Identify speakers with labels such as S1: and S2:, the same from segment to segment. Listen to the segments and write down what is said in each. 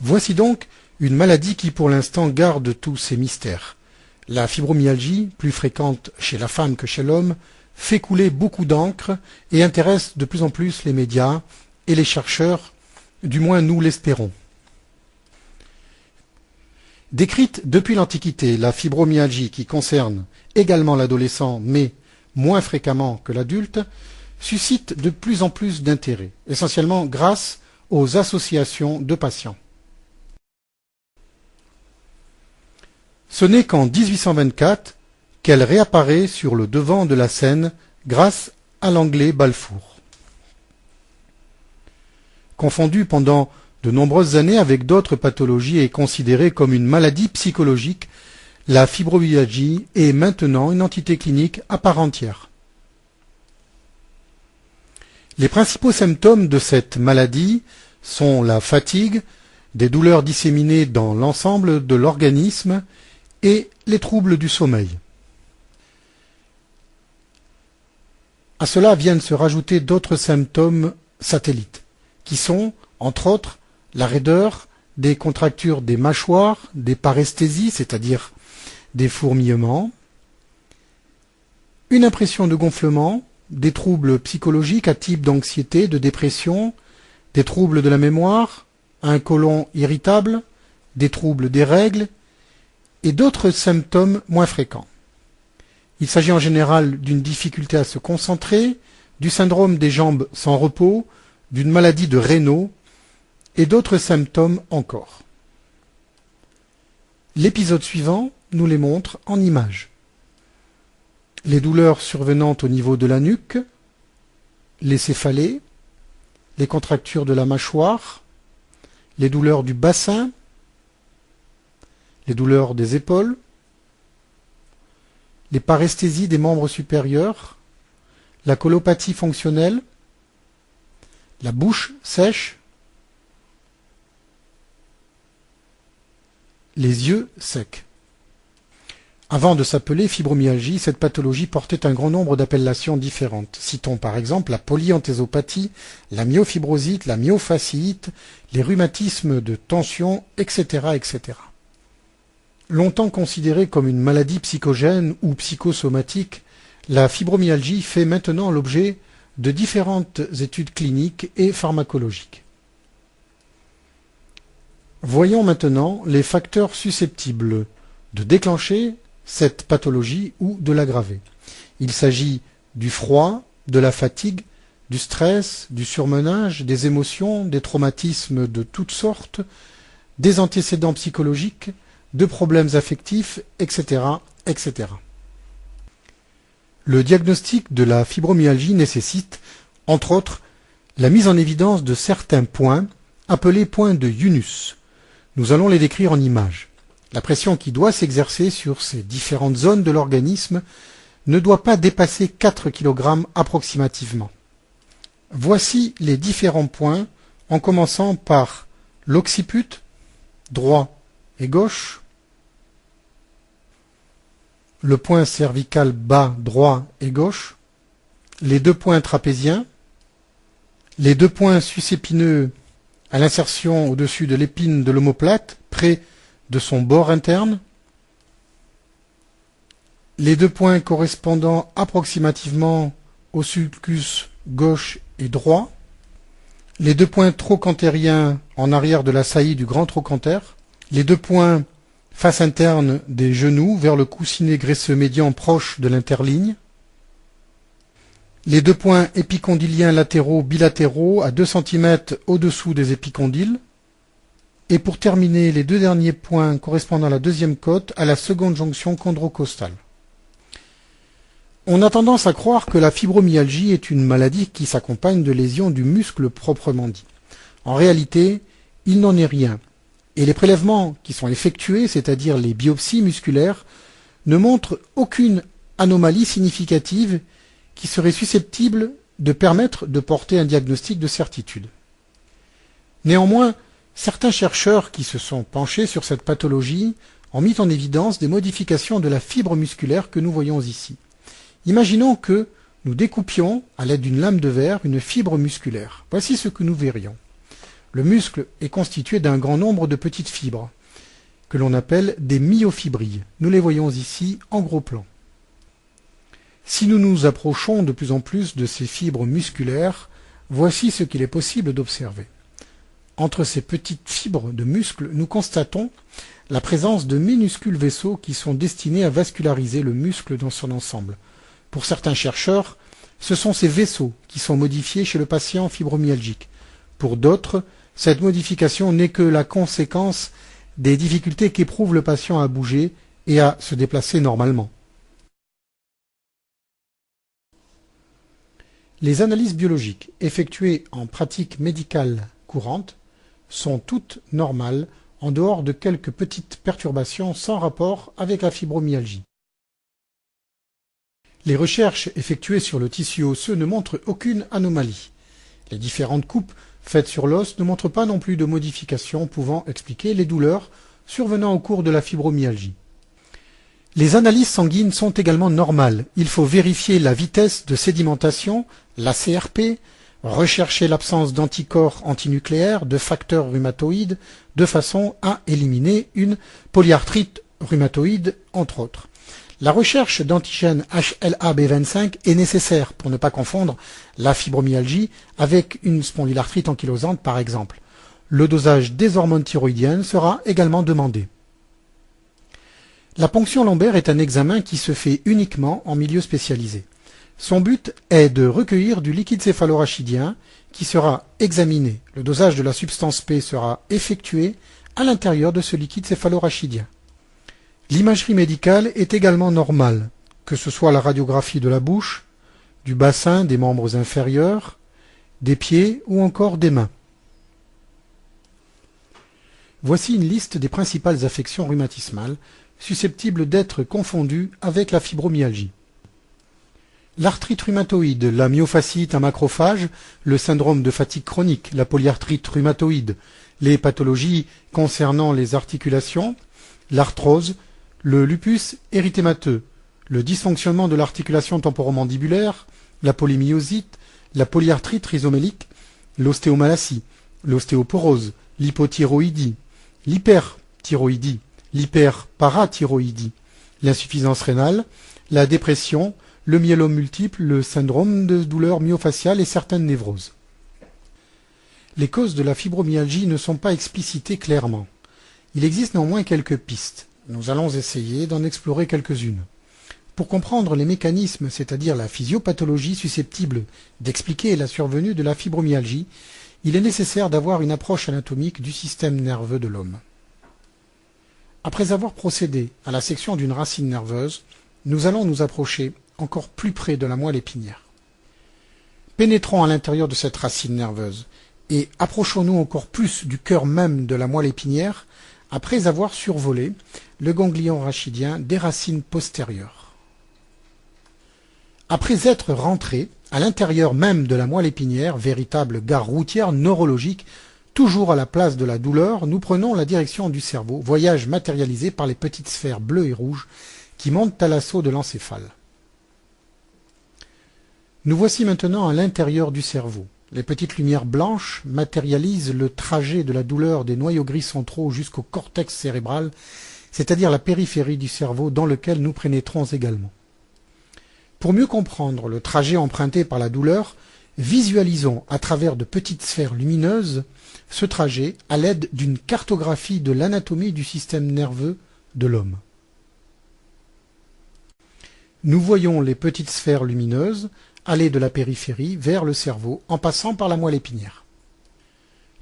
S1: Voici donc une maladie qui pour l'instant garde tous ses mystères. La fibromyalgie, plus fréquente chez la femme que chez l'homme, fait couler beaucoup d'encre et intéresse de plus en plus les médias et les chercheurs, du moins nous l'espérons. Décrite depuis l'Antiquité, la fibromyalgie, qui concerne également l'adolescent mais moins fréquemment que l'adulte, suscite de plus en plus d'intérêt, essentiellement grâce aux associations de patients. Ce n'est qu'en 1824 qu'elle réapparaît sur le devant de la scène grâce à l'anglais Balfour. Confondue pendant de nombreuses années avec d'autres pathologies et considérée comme une maladie psychologique, la fibromyalgie est maintenant une entité clinique à part entière. Les principaux symptômes de cette maladie sont la fatigue, des douleurs disséminées dans l'ensemble de l'organisme et les troubles du sommeil. À cela viennent se rajouter d'autres symptômes satellites, qui sont, entre autres, la raideur, des contractures des mâchoires, des paresthésies, c'est-à-dire des fourmillements, une impression de gonflement, des troubles psychologiques à type d'anxiété, de dépression, des troubles de la mémoire, un côlon irritable, des troubles des règles, et d'autres symptômes moins fréquents. Il s'agit en général d'une difficulté à se concentrer, du syndrome des jambes sans repos, d'une maladie de Raynaud et d'autres symptômes encore. L'épisode suivant nous les montre en images. Les douleurs survenant au niveau de la nuque, les céphalées, les contractures de la mâchoire, les douleurs du bassin, les douleurs des épaules, les paresthésies des membres supérieurs, la colopathie fonctionnelle, la bouche sèche, les yeux secs. Avant de s'appeler fibromyalgie, cette pathologie portait un grand nombre d'appellations différentes. Citons par exemple la polyenthésopathie, la myofibrosite, la myofasciite, les rhumatismes de tension, etc., etc. Longtemps considérée comme une maladie psychogène ou psychosomatique, la fibromyalgie fait maintenant l'objet de différentes études cliniques et pharmacologiques. Voyons maintenant les facteurs susceptibles de déclencher cette pathologie ou de l'aggraver. Il s'agit du froid, de la fatigue, du stress, du surmenage, des émotions, des traumatismes de toutes sortes, des antécédents psychologiques, de problèmes affectifs, etc., etc. Le diagnostic de la fibromyalgie nécessite, entre autres, la mise en évidence de certains points, appelés points de Yunus. Nous allons les décrire en images. La pression qui doit s'exercer sur ces différentes zones de l'organisme ne doit pas dépasser 4 kg approximativement. Voici les différents points, en commençant par l'occiput, droit et gauche, le point cervical bas droit et gauche, les deux points trapéziens, les deux points susépineux à l'insertion au-dessus de l'épine de l'omoplate, près de son bord interne, les deux points correspondant approximativement au sulcus gauche et droit, les deux points trochantériens en arrière de la saillie du grand trochanter, les deux points face interne des genoux vers le coussinet graisseux médian proche de l'interligne, les deux points épicondyliens latéraux bilatéraux à 2 cm au-dessous des épicondyles, et pour terminer les deux derniers points correspondant à la deuxième côte à la seconde jonction chondrocostale. On a tendance à croire que la fibromyalgie est une maladie qui s'accompagne de lésions du muscle proprement dit. En réalité, il n'en est rien. Et les prélèvements qui sont effectués, c'est-à-dire les biopsies musculaires, ne montrent aucune anomalie significative qui serait susceptible de permettre de porter un diagnostic de certitude. Néanmoins, certains chercheurs qui se sont penchés sur cette pathologie ont mis en évidence des modifications de la fibre musculaire que nous voyons ici. Imaginons que nous découpions, à l'aide d'une lame de verre, une fibre musculaire. Voici ce que nous verrions. Le muscle est constitué d'un grand nombre de petites fibres, que l'on appelle des myofibrilles. Nous les voyons ici en gros plan. Si nous nous approchons de plus en plus de ces fibres musculaires, voici ce qu'il est possible d'observer. Entre ces petites fibres de muscles, nous constatons la présence de minuscules vaisseaux qui sont destinés à vasculariser le muscle dans son ensemble. Pour certains chercheurs, ce sont ces vaisseaux qui sont modifiés chez le patient fibromyalgique. Pour d'autres, cette modification n'est que la conséquence des difficultés qu'éprouve le patient à bouger et à se déplacer normalement. Les analyses biologiques effectuées en pratique médicale courante sont toutes normales en dehors de quelques petites perturbations sans rapport avec la fibromyalgie. Les recherches effectuées sur le tissu osseux ne montrent aucune anomalie. Les différentes coupes faites sur l'os ne montrent pas non plus de modifications pouvant expliquer les douleurs survenant au cours de la fibromyalgie. Les analyses sanguines sont également normales. Il faut vérifier la vitesse de sédimentation, la CRP, rechercher l'absence d'anticorps antinucléaires, de facteurs rhumatoïdes, de façon à éliminer une polyarthrite rhumatoïde, entre autres. La recherche d'antigène HLA-B25 est nécessaire pour ne pas confondre la fibromyalgie avec une spondylarthrite ankylosante par exemple. Le dosage des hormones thyroïdiennes sera également demandé. La ponction lombaire est un examen qui se fait uniquement en milieu spécialisé. Son but est de recueillir du liquide céphalorachidien qui sera examiné. Le dosage de la substance P sera effectué à l'intérieur de ce liquide céphalorachidien. L'imagerie médicale est également normale, que ce soit la radiographie de la bouche, du bassin, des membres inférieurs, des pieds ou encore des mains. Voici une liste des principales affections rhumatismales susceptibles d'être confondues avec la fibromyalgie. L'arthrite rhumatoïde, la myofasciite à macrophage, le syndrome de fatigue chronique, la polyarthrite rhumatoïde, les pathologies concernant les articulations, l'arthrose, le lupus érythémateux, le dysfonctionnement de l'articulation temporomandibulaire, la polymyosite, la polyarthrite rhizomélique, l'ostéomalacie, l'ostéoporose, l'hypothyroïdie, l'hyperthyroïdie, l'hyperparathyroïdie, l'insuffisance rénale, la dépression, le myélome multiple, le syndrome de douleur myofaciale et certaines névroses. Les causes de la fibromyalgie ne sont pas explicitées clairement. Il existe néanmoins quelques pistes. Nous allons essayer d'en explorer quelques-unes. Pour comprendre les mécanismes, c'est-à-dire la physiopathologie susceptible d'expliquer la survenue de la fibromyalgie, il est nécessaire d'avoir une approche anatomique du système nerveux de l'homme. Après avoir procédé à la section d'une racine nerveuse, nous allons nous approcher encore plus près de la moelle épinière. Pénétrons à l'intérieur de cette racine nerveuse et approchons-nous encore plus du cœur même de la moelle épinière après avoir survolé le ganglion rachidien des racines postérieures. Après être rentrés à l'intérieur même de la moelle épinière, véritable gare routière neurologique, toujours à la place de la douleur, nous prenons la direction du cerveau, voyage matérialisé par les petites sphères bleues et rouges qui montent à l'assaut de l'encéphale. Nous voici maintenant à l'intérieur du cerveau. Les petites lumières blanches matérialisent le trajet de la douleur des noyaux gris centraux jusqu'au cortex cérébral, c'est-à-dire la périphérie du cerveau dans lequel nous pénétrons également. Pour mieux comprendre le trajet emprunté par la douleur, visualisons à travers de petites sphères lumineuses ce trajet à l'aide d'une cartographie de l'anatomie du système nerveux de l'homme. Nous voyons les petites sphères lumineuses aller de la périphérie vers le cerveau en passant par la moelle épinière.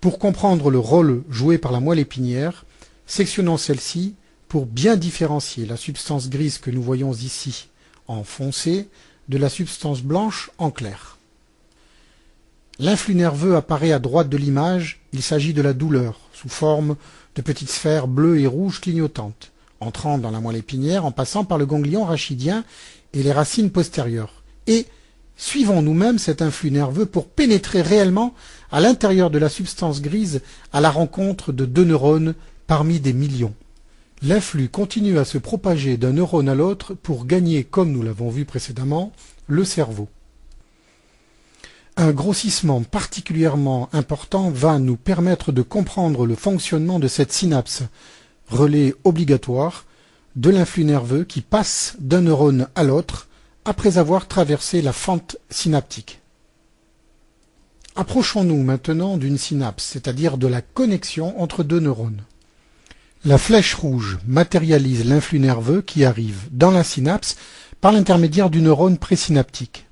S1: Pour comprendre le rôle joué par la moelle épinière, sectionnons celle-ci pour bien différencier la substance grise que nous voyons ici en foncé de la substance blanche en clair. L'influx nerveux apparaît à droite de l'image, il s'agit de la douleur, sous forme de petites sphères bleues et rouges clignotantes, entrant dans la moelle épinière en passant par le ganglion rachidien et les racines postérieures, et Suivons nous-mêmes cet influx nerveux pour pénétrer réellement à l'intérieur de la substance grise à la rencontre de deux neurones parmi des millions. L'influx continue à se propager d'un neurone à l'autre pour gagner, comme nous l'avons vu précédemment, le cerveau. Un grossissement particulièrement important va nous permettre de comprendre le fonctionnement de cette synapse, relais obligatoire de l'influx nerveux qui passe d'un neurone à l'autre après avoir traversé la fente synaptique. Approchons-nous maintenant d'une synapse, c'est-à-dire de la connexion entre deux neurones. La flèche rouge matérialise l'influx nerveux qui arrive dans la synapse par l'intermédiaire du neurone présynaptique.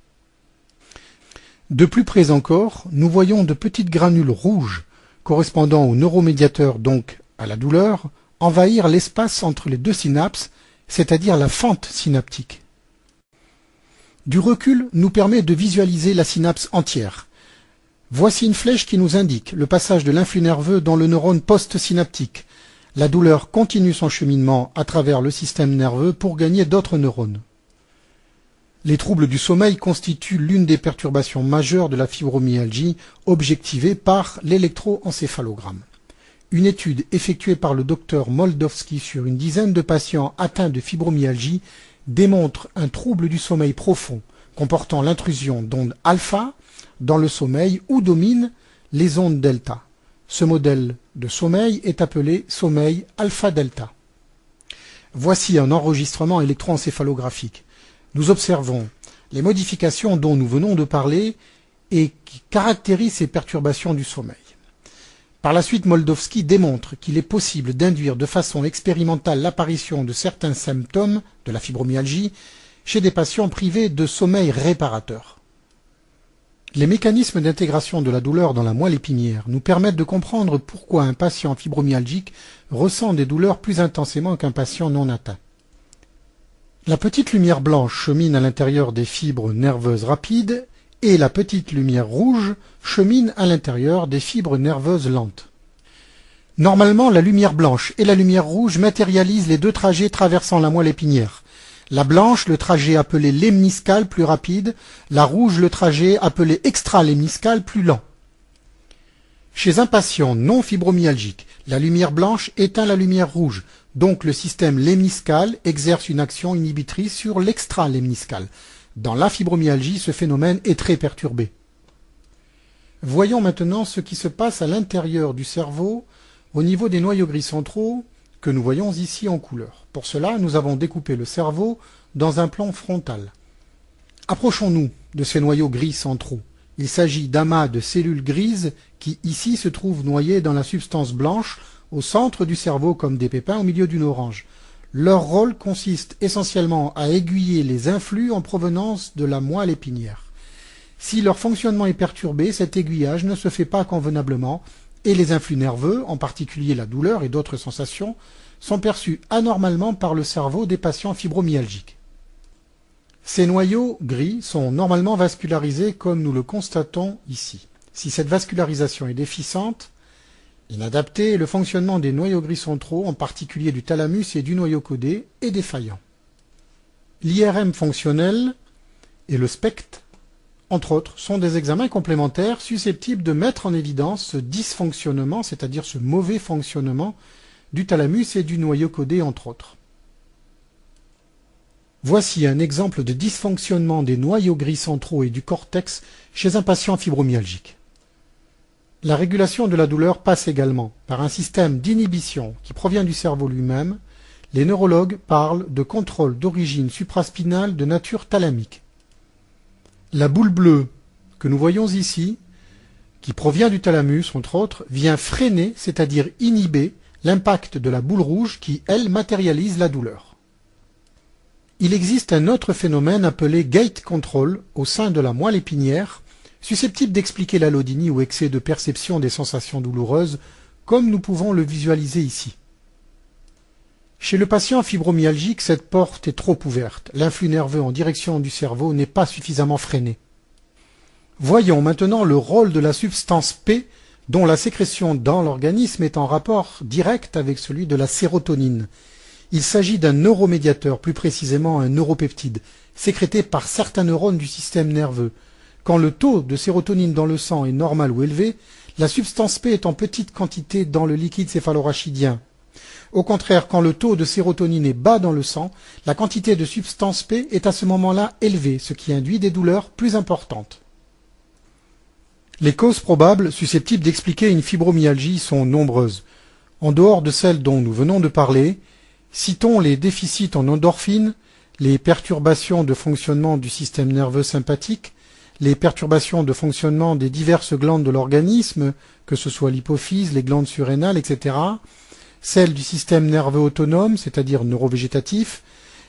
S1: De plus près encore, nous voyons de petites granules rouges, correspondant au neuromédiateur, donc à la douleur, envahir l'espace entre les deux synapses, c'est-à-dire la fente synaptique. Du recul nous permet de visualiser la synapse entière. Voici une flèche qui nous indique le passage de l'influx nerveux dans le neurone postsynaptique. La douleur continue son cheminement à travers le système nerveux pour gagner d'autres neurones. Les troubles du sommeil constituent l'une des perturbations majeures de la fibromyalgie objectivée par l'électroencéphalogramme. Une étude effectuée par le docteur Moldowski sur une dizaine de patients atteints de fibromyalgie démontre un trouble du sommeil profond comportant l'intrusion d'ondes alpha dans le sommeil où dominent les ondes delta. Ce modèle de sommeil est appelé sommeil alpha-delta. Voici un enregistrement électroencéphalographique. Nous observons les modifications dont nous venons de parler et qui caractérisent ces perturbations du sommeil. Par la suite, Moldowski démontre qu'il est possible d'induire de façon expérimentale l'apparition de certains symptômes de la fibromyalgie chez des patients privés de sommeil réparateur. Les mécanismes d'intégration de la douleur dans la moelle épinière nous permettent de comprendre pourquoi un patient fibromyalgique ressent des douleurs plus intensément qu'un patient non atteint. La petite lumière blanche chemine à l'intérieur des fibres nerveuses rapides et la petite lumière rouge chemine à l'intérieur des fibres nerveuses lentes. Normalement, la lumière blanche et la lumière rouge matérialisent les deux trajets traversant la moelle épinière. La blanche, le trajet appelé lemniscal plus rapide, la rouge, le trajet appelé extralemniscal plus lent. Chez un patient non fibromyalgique, la lumière blanche éteint la lumière rouge, donc le système lemniscal exerce une action inhibitrice sur l'extralemniscal. Dans la fibromyalgie, ce phénomène est très perturbé. Voyons maintenant ce qui se passe à l'intérieur du cerveau au niveau des noyaux gris centraux que nous voyons ici en couleur. Pour cela, nous avons découpé le cerveau dans un plan frontal. Approchons-nous de ces noyaux gris centraux. Il s'agit d'amas de cellules grises qui ici se trouvent noyées dans la substance blanche au centre du cerveau comme des pépins au milieu d'une orange. Leur rôle consiste essentiellement à aiguiller les influx en provenance de la moelle épinière. Si leur fonctionnement est perturbé, cet aiguillage ne se fait pas convenablement et les influx nerveux, en particulier la douleur et d'autres sensations, sont perçus anormalement par le cerveau des patients fibromyalgiques. Ces noyaux gris sont normalement vascularisés comme nous le constatons ici. Si cette vascularisation est déficiente, inadaptée, le fonctionnement des noyaux gris centraux, en particulier du thalamus et du noyau caudé, est défaillant. L'IRM fonctionnel et le SPECT, entre autres, sont des examens complémentaires susceptibles de mettre en évidence ce dysfonctionnement, c'est-à-dire ce mauvais fonctionnement du thalamus et du noyau caudé, entre autres. Voici un exemple de dysfonctionnement des noyaux gris centraux et du cortex chez un patient fibromyalgique. La régulation de la douleur passe également par un système d'inhibition qui provient du cerveau lui-même. Les neurologues parlent de contrôle d'origine supraspinale de nature thalamique. La boule bleue que nous voyons ici, qui provient du thalamus, entre autres, vient freiner, c'est-à-dire inhiber, l'impact de la boule rouge qui, elle, matérialise la douleur. Il existe un autre phénomène appelé gate control au sein de la moelle épinière, susceptible d'expliquer l'allodynie ou excès de perception des sensations douloureuses, comme nous pouvons le visualiser ici. Chez le patient fibromyalgique, cette porte est trop ouverte. L'influx nerveux en direction du cerveau n'est pas suffisamment freiné. Voyons maintenant le rôle de la substance P, dont la sécrétion dans l'organisme est en rapport direct avec celui de la sérotonine. Il s'agit d'un neuromédiateur, plus précisément un neuropeptide. sécrétée par certains neurones du système nerveux. Quand le taux de sérotonine dans le sang est normal ou élevé, la substance P est en petite quantité dans le liquide céphalorachidien. Au contraire, quand le taux de sérotonine est bas dans le sang, la quantité de substance P est à ce moment-là élevée, ce qui induit des douleurs plus importantes. Les causes probables susceptibles d'expliquer une fibromyalgie sont nombreuses. En dehors de celles dont nous venons de parler, citons les déficits en endorphines, les perturbations de fonctionnement du système nerveux sympathique, les perturbations de fonctionnement des diverses glandes de l'organisme, que ce soit l'hypophyse, les glandes surrénales, etc., celles du système nerveux autonome, c'est-à-dire neurovégétatif,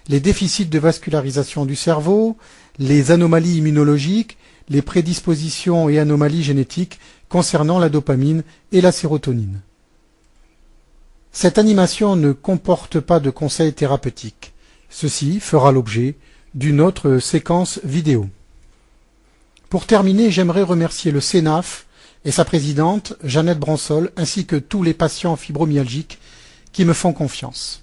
S1: les déficits de vascularisation du cerveau, les anomalies immunologiques, les prédispositions et anomalies génétiques concernant la dopamine et la sérotonine. Cette animation ne comporte pas de conseils thérapeutiques. Ceci fera l'objet d'une autre séquence vidéo. Pour terminer, j'aimerais remercier le CENAF et sa présidente, Jeannette Bransol, ainsi que tous les patients fibromyalgiques qui me font confiance.